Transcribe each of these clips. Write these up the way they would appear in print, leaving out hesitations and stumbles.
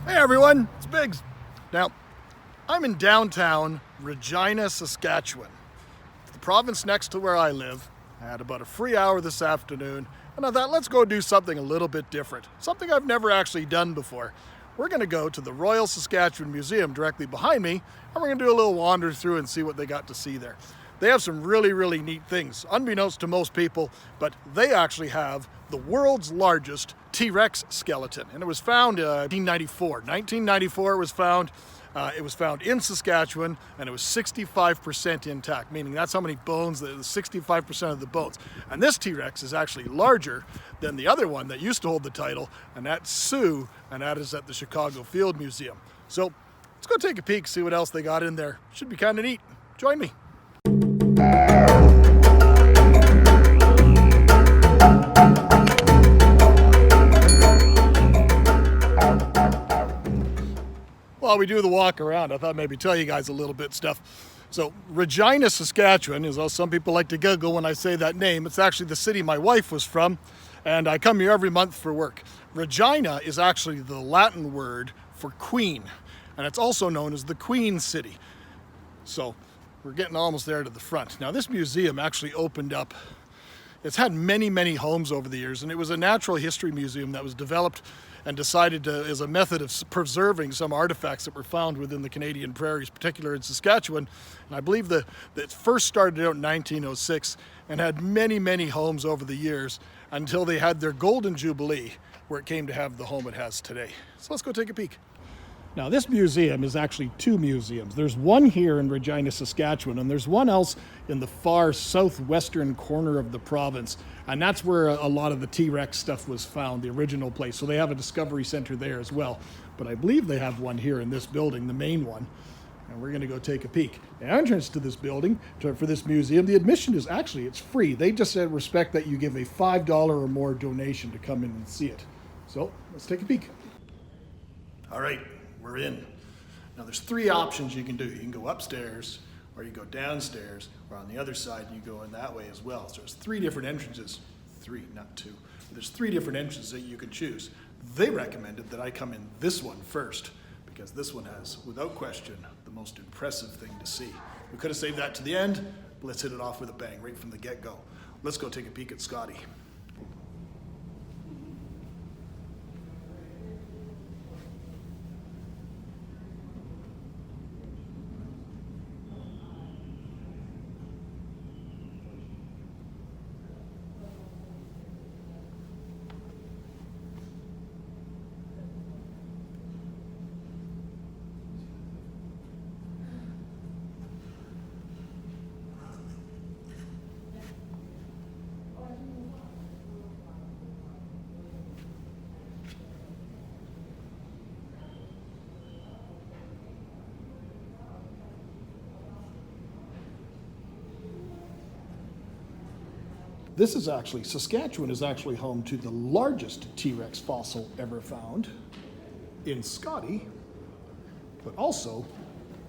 Hey everyone, it's Biggs. Now, I'm in downtown Regina, Saskatchewan. It's the province next to where I live. I had about a free hour this afternoon, and I thought, let's go do something a little bit different. Something I've never actually done before. We're gonna go to the Royal Saskatchewan Museum directly behind me, and we're gonna do a little wander through and see what they got to see there. They have some really neat things, unbeknownst to most people, but they actually have the world's largest T-Rex skeleton. And it was found in 1994. 1994 it was found. It was found in Saskatchewan, and it was 65% intact, meaning that's how many bones, 65% of the bones. And this T-Rex is actually larger than the other one that used to hold the title, and that's Sue, and that is at the Chicago Field Museum. So let's go take a peek, see what else they got in there. Should be kind of neat. Join me. While we do the walk around, I thought maybe tell you guys a little bit stuff. So Regina, Saskatchewan, as some people like to giggle when I say that name, it's actually the city my wife was from, and I come here every month for work. Regina is actually the Latin word for queen, and it's also known as the Queen City. So we're getting almost there to the front. Now this museum actually opened up, it's had many homes over the years, and it was a natural history museum that was developed and decided to, as a method of preserving some artifacts that were found within the Canadian prairies, particularly in Saskatchewan. And I believe that it first started out in 1906 and had many homes over the years until they had their golden jubilee, where it came to have the home it has today. So let's go take a peek. Now this museum is actually two museums. There's one here in Regina, Saskatchewan, and there's one else in the far southwestern corner of the province. And that's where a lot of the T-Rex stuff was found, the original place. So they have a discovery center there as well. But I believe they have one here in this building, the main one. And we're gonna go take a peek. The entrance to this building, for this museum, the admission is actually, it's free. They just said respect that you give a $5 or more donation to come in and see it. So let's take a peek. All right. We're in. Now there's three options you can do. You can go upstairs, or you go downstairs, or on the other side you go in that way as well. So there's three different entrances. Three, not two. But there's three different entrances that you can choose. They recommended that I come in this one first, because this one has, without question, the most impressive thing to see. We could have saved that to the end, but let's hit it off with a bang right from the get-go. Let's go take a peek at Scotty. This is actually, Saskatchewan is actually home to the largest T-Rex fossil ever found in Scotty, but also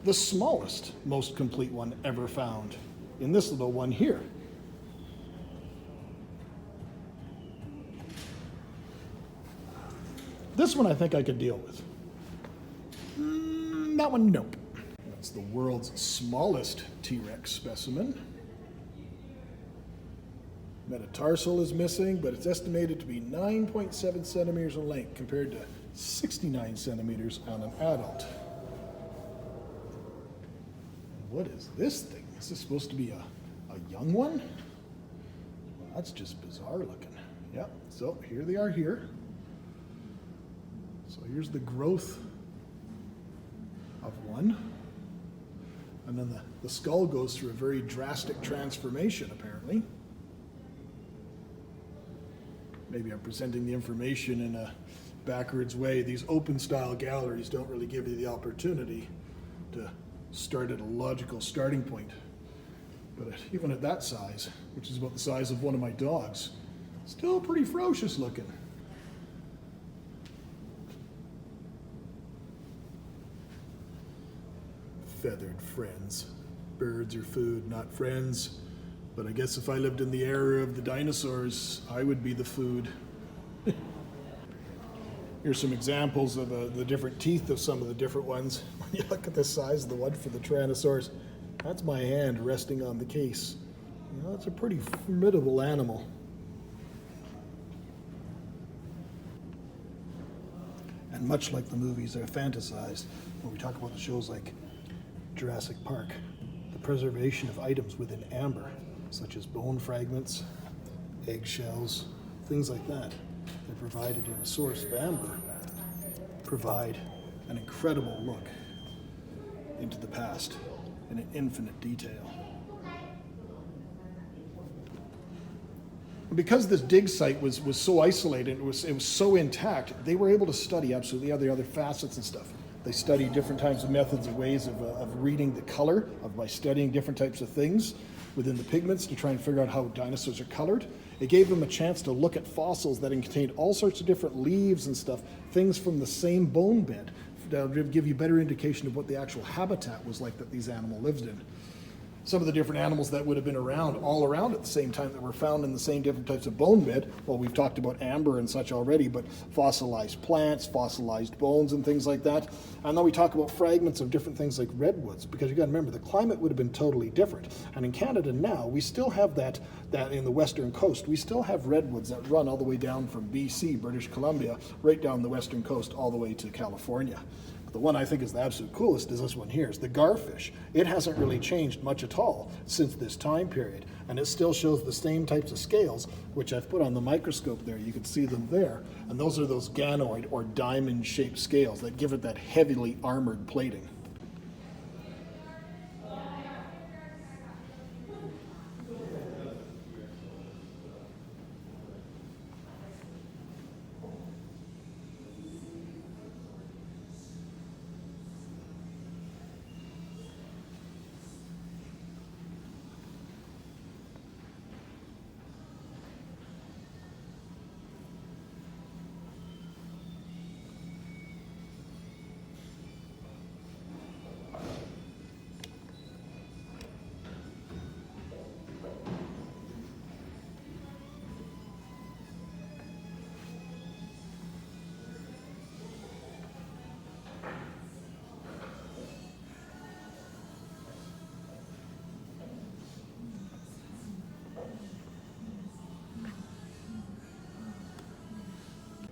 the smallest, most complete one ever found in this little one here. This one I think I could deal with. That one, nope. That's the world's smallest T-Rex specimen. Metatarsal is missing, but it's estimated to be 9.7 centimeters in length compared to 69 centimeters on an adult. What is this thing? Is this supposed to be a young one? Well, that's just bizarre looking. Yep, so here they are here. So here's the growth of one. And then the skull goes through a very drastic transformation, apparently. Maybe I'm presenting the information in a backwards way. These open style galleries don't really give you the opportunity to start at a logical starting point. But even at that size, which is about the size of one of my dogs, still pretty ferocious looking. Feathered friends. Birds are food, not friends. But I guess if I lived in the era of the dinosaurs, I would be the food. Here's some examples of the different teeth of some of the different ones. When you look at the size of the one for the Tyrannosaurus, that's my hand resting on the case. You know, it's a pretty formidable animal. And much like the movies are fantasized, when we talk about the shows like Jurassic Park, the preservation of items within amber, such as bone fragments, eggshells, things like that, they're provided in a source of amber, provide an incredible look into the past in an infinite detail. Because this dig site was so isolated, it was so intact, they were able to study absolutely the other facets and stuff. They studied different types of methods and ways of reading the color, by studying different types of things within the pigments to try and figure out how dinosaurs are colored. It gave them a chance to look at fossils that contained all sorts of different leaves and stuff, things from the same bone bed, that would give you a better indication of what the actual habitat was like that these animals lived in. Some of the different animals that would have been all around at the same time that were found in the same different types of bone bed. Well, we've talked about amber and such already, but fossilized plants, fossilized bones and things like that. And then we talk about fragments of different things like redwoods, because you got to remember the climate would have been totally different. And in Canada now, we still have that in the western coast, we still have redwoods that run all the way down from BC, British Columbia, right down the western coast all the way to California. The one I think is the absolute coolest is this one here, is the garfish. It hasn't really changed much at all since this time period, and it still shows the same types of scales, which I've put on the microscope there. You can see them there, and those are those ganoid or diamond-shaped scales that give it that heavily armored plating.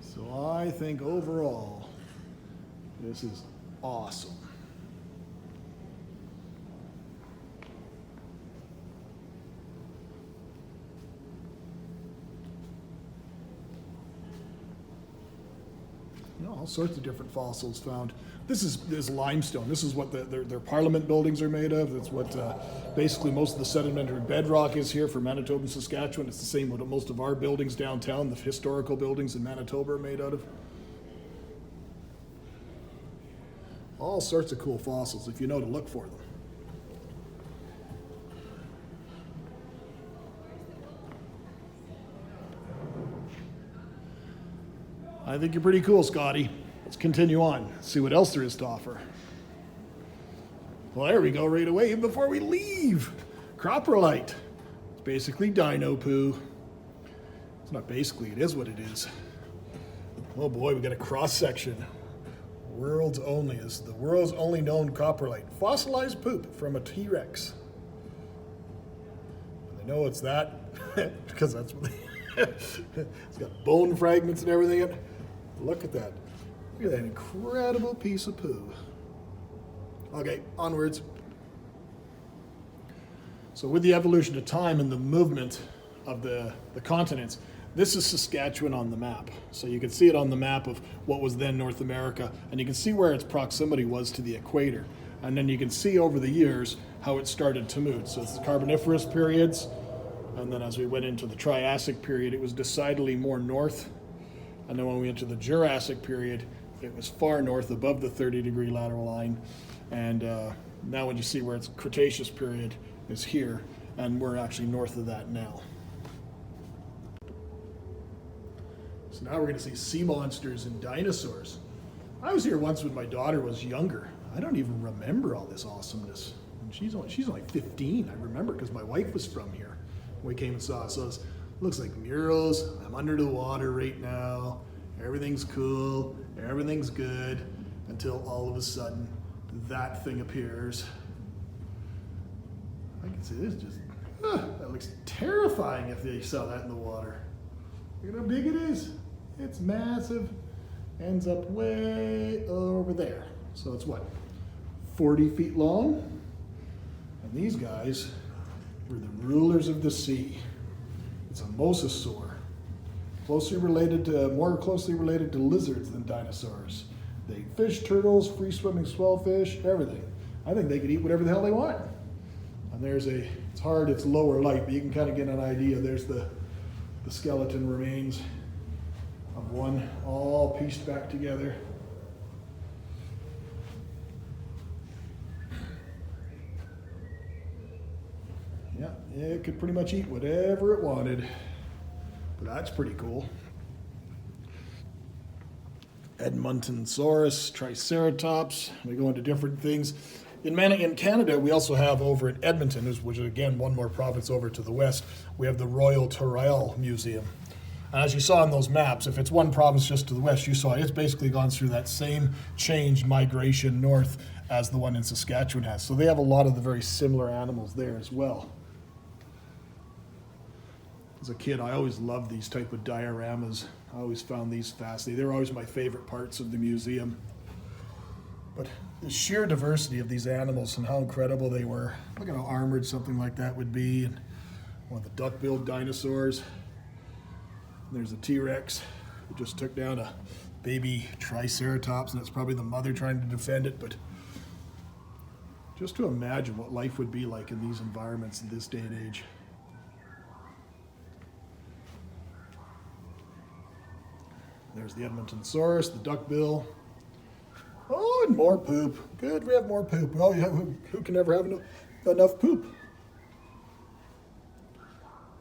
So I think overall, this is awesome. You know, all sorts of different fossils found. This is limestone. This is what their parliament buildings are made of. That's what basically most of the sedimentary bedrock is here for Manitoba and Saskatchewan. It's the same what most of our buildings downtown, the historical buildings in Manitoba, are made out of. All sorts of cool fossils if you know to look for them. I think you're pretty cool, Scotty. Let's continue on, see what else there is to offer. Well, there we go right away, even before we leave. Coprolite. It's basically dino poo. It's not basically, it is what it is. Oh boy, we got a cross section. World's only, this is the world's only known coprolite. Fossilized poop from a T-Rex. I know it's that because that's what it's got bone fragments and everything in it. Look at that. Look at that incredible piece of poo. Okay, onwards. So with the evolution of time and the movement of the continents, this is Saskatchewan on the map. So you can see it on the map of what was then North America, and you can see where its proximity was to the equator. And then you can see over the years how it started to move. So it's the Carboniferous periods, and then as we went into the Triassic period, it was decidedly more north. And then when we went to the Jurassic period, it was far north above the 30-degree lateral line. And now when you see where its Cretaceous period is here, and we're actually north of that now. So now we're going to see sea monsters and dinosaurs. I was here once when my daughter was younger. I don't even remember all this awesomeness. And she's only 15. I remember because my wife was from here when we came and saw it. So it looks like murals. I'm under the water right now. Everything's cool, everything's good, until all of a sudden that thing appears. I can see this just, that looks terrifying if they saw that in the water. Look at how big it is. It's massive, ends up way over there. So it's what, 40 feet long? And these guys were the rulers of the sea. It's a mosasaur. More closely related to lizards than dinosaurs. They eat fish, turtles, free-swimming swellfish, everything. I think they could eat whatever the hell they want. And it's hard, it's lower light, but you can kind of get an idea. There's the skeleton remains of one, all pieced back together. Yeah, it could pretty much eat whatever it wanted. But that's pretty cool. Edmontonsaurus, Triceratops. We go into different things. In Canada, we also have over in Edmonton, which is again one more province over to the west, we have the Royal Museum. And as you saw in those maps, if it's one province just to the west, you saw it's basically gone through that same changed migration north as the one in Saskatchewan has. So they have a lot of the very similar animals there as well. As a kid, I always loved these type of dioramas. I always found these fascinating. They're always my favorite parts of the museum. But the sheer diversity of these animals and how incredible they were. Look at how armored something like that would be. And one of the duck-billed dinosaurs. There's a T-Rex who just took down a baby Triceratops, and it's probably the mother trying to defend it. But just to imagine what life would be like in these environments in this day and age. There's the Edmontonsaurus, the duckbill. Oh, and more poop. Good, we have more poop. Oh yeah, who can ever have enough poop?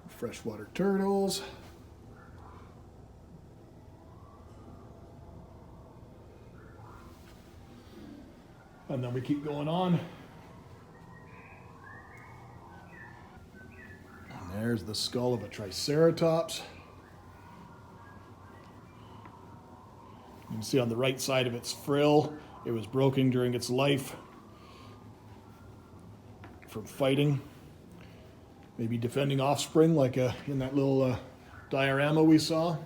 Freshwater turtles. And then we keep going on. And there's the skull of a Triceratops. You can see on the right side of its frill, it was broken during its life from fighting, maybe defending offspring like in that little diorama we saw.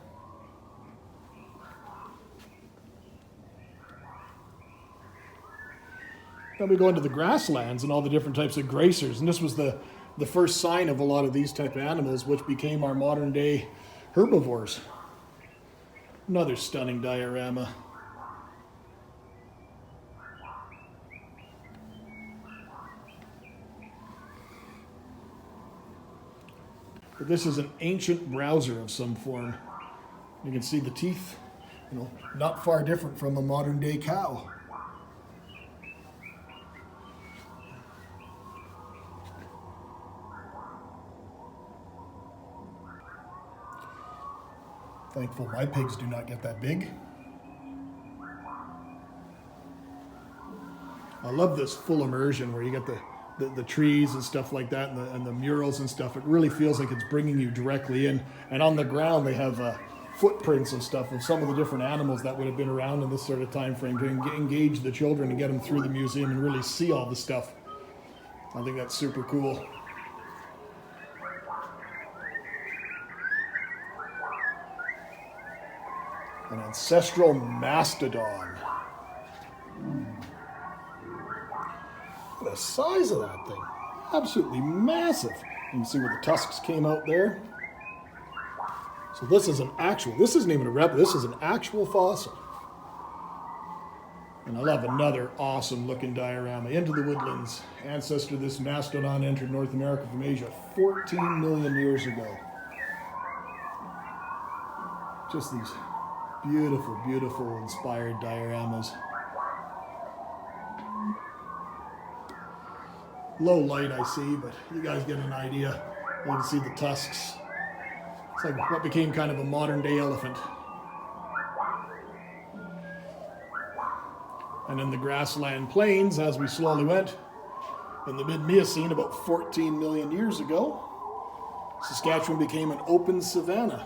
Then we go into the grasslands and all the different types of grazers, and this was the first sign of a lot of these type of animals, which became our modern day herbivores. Another stunning diorama. But this is an ancient browser of some form. You can see the teeth, not far different from a modern day cow. Thankful my pigs do not get that big. I love this full immersion where you get the trees and stuff like that and the murals and stuff. It really feels like it's bringing you directly in. And on the ground they have footprints and stuff of some of the different animals that would have been around in this sort of time frame to engage the children and get them through the museum and really see all the stuff. I think that's super cool. An ancestral mastodon. Look at the size of that thing. Absolutely massive. You can see where the tusks came out there. So this isn't even a replica, this is an actual fossil. And I love another awesome looking diorama. Into the woodlands. Ancestor of this mastodon entered North America from Asia 14 million years ago. Just these beautiful, beautiful inspired dioramas. Low light I see, but you guys get an idea. You can see the tusks. It's like what became kind of a modern day elephant. And in the grassland plains, as we slowly went, in the mid-Miocene about 14 million years ago, Saskatchewan became an open savanna.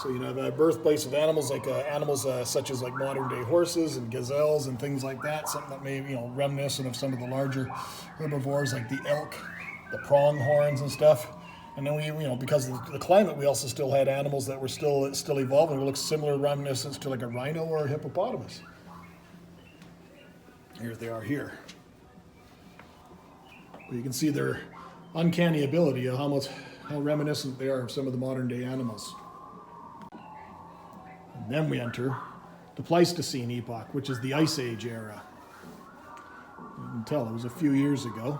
So you know, the birthplace of animals like such as like modern day horses and gazelles and things like that. Something that may, you know, reminiscent of some of the larger herbivores like the elk, the pronghorns and stuff. And then we, you know, because of the climate, we also still had animals that were still evolving. It looks similar reminiscence to like a rhino or a hippopotamus. Here they are here. But you can see their uncanny ability of how reminiscent they are of some of the modern day animals. And then we enter the Pleistocene epoch, which is the Ice Age era. You can tell it was a few years ago.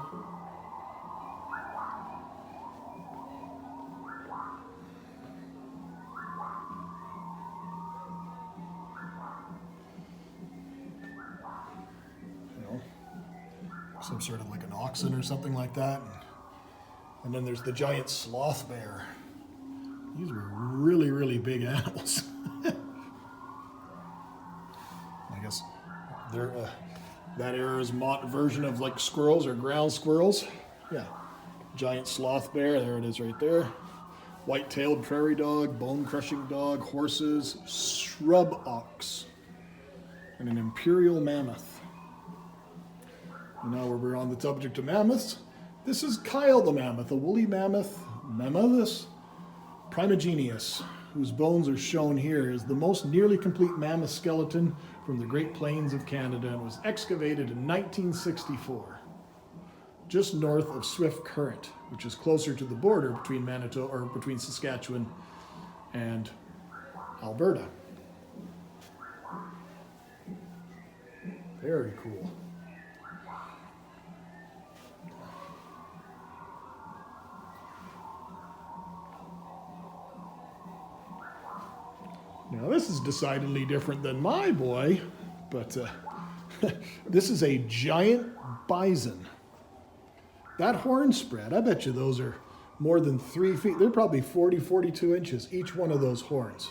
Some sort of like an oxen or something like that. And then there's the giant sloth bear. These were really, really big animals. I guess they're that era's version of like squirrels or ground squirrels. Yeah, giant sloth bear, there it is right there. White-tailed prairie dog, bone-crushing dog, horses, shrub ox, and an imperial mammoth. Now we're on the subject of mammoths. This is Kyle the mammoth, a woolly mammoth, Mammothus primigenius, whose bones are shown here, is the most nearly complete mammoth skeleton from the Great Plains of Canada and was excavated in 1964, just north of Swift Current, which is closer to the border between between Saskatchewan and Alberta. Very cool. Now this is decidedly different than my boy, but this is a giant bison. That horn spread, I bet you those are more than 3 feet. They're probably 40, 42 inches, each one of those horns.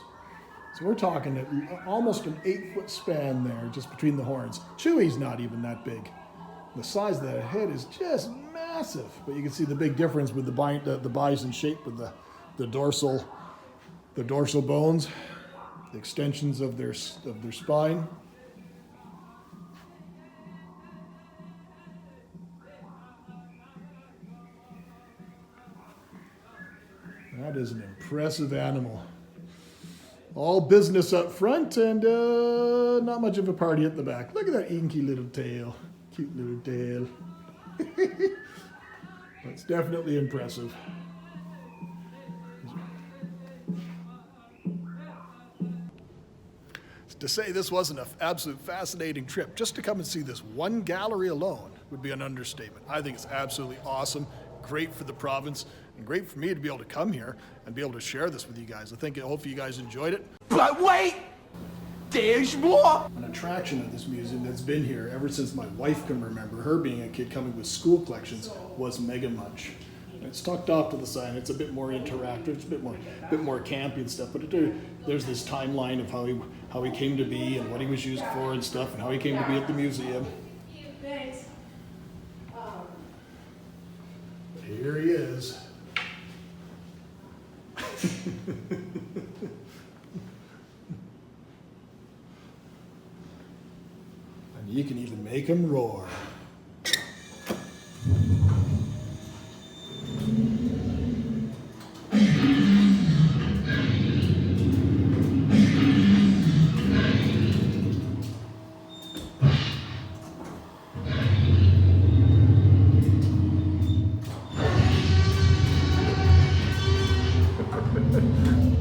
So we're talking almost an 8-foot span there, just between the horns. Chewy's not even that big. The size of that head is just massive, but you can see the big difference with the bison shape with the dorsal bones. The extensions of their spine. That is an impressive animal. All business up front and not much of a party at the back. Look at that inky little tail. Cute little tail. That's definitely impressive. To say this wasn't an absolute fascinating trip, just to come and see this one gallery alone would be an understatement. I think it's absolutely awesome, great for the province, and great for me to be able to come here and be able to share this with you guys. Hopefully you guys enjoyed it. But wait! There's more! An attraction of this museum that's been here ever since my wife can remember, her being a kid coming with school collections, was MEGA-MUNCH. It's tucked off to the side. It's a bit more interactive. It's a bit more campy and stuff. But there's this timeline of how he came to be and what he was used for and stuff, and how he came to be at the museum. Thanks. Here he is. And you can even make him roar.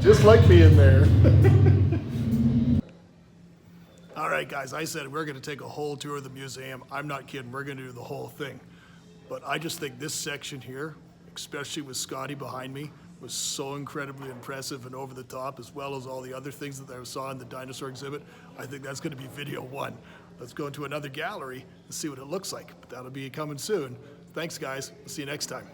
Just like being there. All right, guys, I said we're going to take a whole tour of the museum. I'm not kidding. We're going to do the whole thing. But I just think this section here, especially with Scotty behind me, was so incredibly impressive and over the top, as well as all the other things that I saw in the dinosaur exhibit. I think that's going to be video one. Let's go into another gallery and see what it looks like. But that'll be coming soon. Thanks, guys. See you next time.